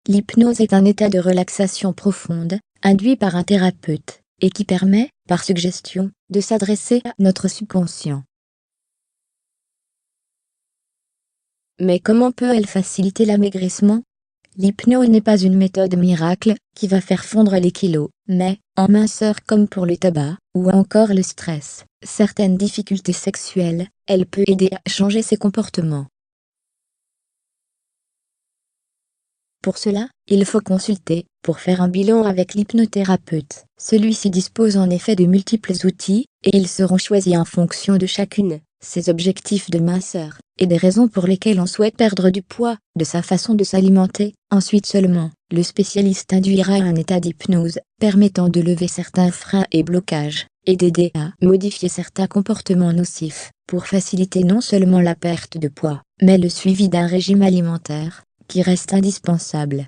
L'hypnose est un état de relaxation profonde, induit par un thérapeute, et qui permet, par suggestion, de s'adresser à notre subconscient. Mais comment peut-elle faciliter l'amaigrissement? L'hypnose n'est pas une méthode miracle qui va faire fondre les kilos, mais, en minceur comme pour le tabac, ou encore le stress, certaines difficultés sexuelles, elle peut aider à changer ses comportements. Pour cela, il faut consulter, pour faire un bilan avec l'hypnothérapeute. Celui-ci dispose en effet de multiples outils, et ils seront choisis en fonction de chacune, ses objectifs de minceur, et des raisons pour lesquelles on souhaite perdre du poids, de sa façon de s'alimenter. Ensuite seulement, le spécialiste induira un état d'hypnose, permettant de lever certains freins et blocages, et d'aider à modifier certains comportements nocifs, pour faciliter non seulement la perte de poids, mais le suivi d'un régime alimentaire, qui reste indispensable.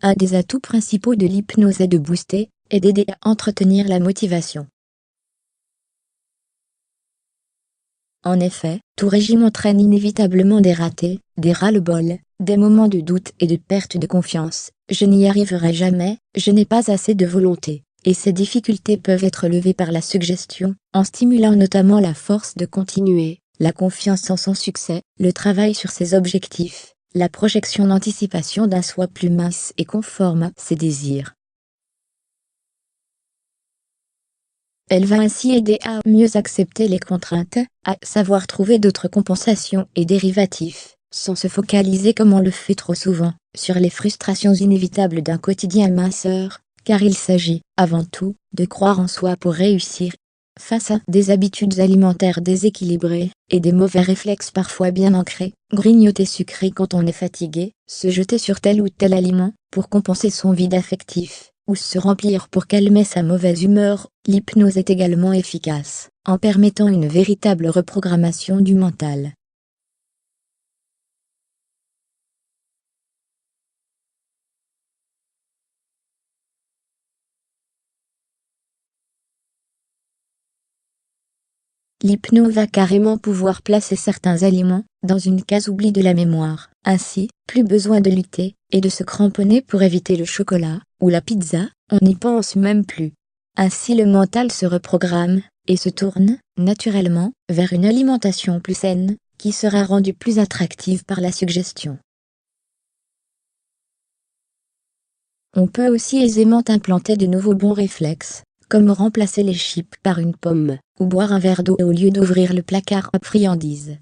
Un des atouts principaux de l'hypnose est de booster, et d'aider à entretenir la motivation. En effet, tout régime entraîne inévitablement des ratés, des ras-le-bol, des moments de doute et de perte de confiance. Je n'y arriverai jamais, je n'ai pas assez de volonté. Et ces difficultés peuvent être levées par la suggestion, en stimulant notamment la force de continuer, la confiance en son succès, le travail sur ses objectifs, la projection d'anticipation d'un soi plus mince et conforme à ses désirs. Elle va ainsi aider à mieux accepter les contraintes, à savoir trouver d'autres compensations et dérivatifs, sans se focaliser comme on le fait trop souvent, sur les frustrations inévitables d'un quotidien minceur, car il s'agit, avant tout, de croire en soi pour réussir. Face à des habitudes alimentaires déséquilibrées, et des mauvais réflexes parfois bien ancrés, grignoter sucré quand on est fatigué, se jeter sur tel ou tel aliment, pour compenser son vide affectif, ou se remplir pour calmer sa mauvaise humeur, l'hypnose est également efficace, en permettant une véritable reprogrammation du mental. L'hypnose va carrément pouvoir placer certains aliments dans une case oubli de la mémoire. Ainsi, plus besoin de lutter et de se cramponner pour éviter le chocolat ou la pizza, on n'y pense même plus. Ainsi le mental se reprogramme et se tourne, naturellement, vers une alimentation plus saine, qui sera rendue plus attractive par la suggestion. On peut aussi aisément implanter de nouveaux bons réflexes, comme remplacer les chips par une pomme, ou boire un verre d'eau au lieu d'ouvrir le placard à friandises.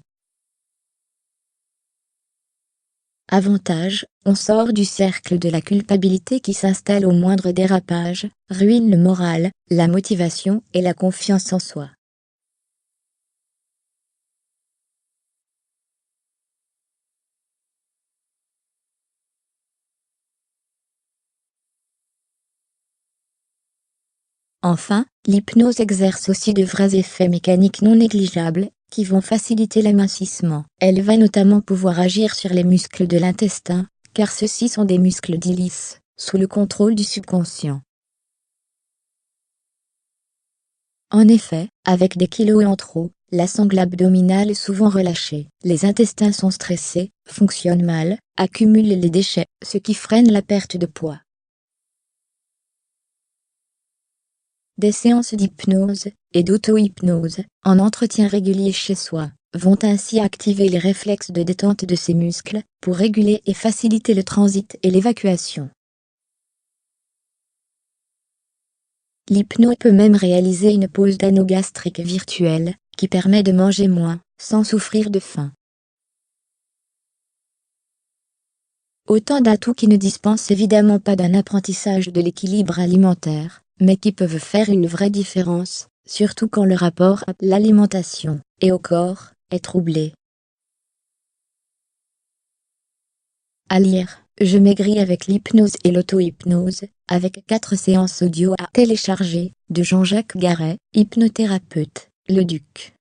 Avantage, on sort du cercle de la culpabilité qui s'installe au moindre dérapage, ruine le moral, la motivation et la confiance en soi. Enfin, l'hypnose exerce aussi de vrais effets mécaniques non négligeables, qui vont faciliter l'amincissement. Elle va notamment pouvoir agir sur les muscles de l'intestin, car ceux-ci sont des muscles dits lisses, sous le contrôle du subconscient. En effet, avec des kilos en trop, la sangle abdominale est souvent relâchée, les intestins sont stressés, fonctionnent mal, accumulent les déchets, ce qui freine la perte de poids. Des séances d'hypnose et d'auto-hypnose, en entretien régulier chez soi, vont ainsi activer les réflexes de détente de ces muscles, pour réguler et faciliter le transit et l'évacuation. L'hypnose peut même réaliser une pause d'anogastrique virtuelle, qui permet de manger moins, sans souffrir de faim. Autant d'atouts qui ne dispensent évidemment pas d'un apprentissage de l'équilibre alimentaire, mais qui peuvent faire une vraie différence, surtout quand le rapport à l'alimentation et au corps est troublé. À lire, Je maigris avec l'hypnose et l'auto-hypnose, avec 4 séances audio à télécharger, de Jean-Jacques Garet, hypnothérapeute, Le Duc.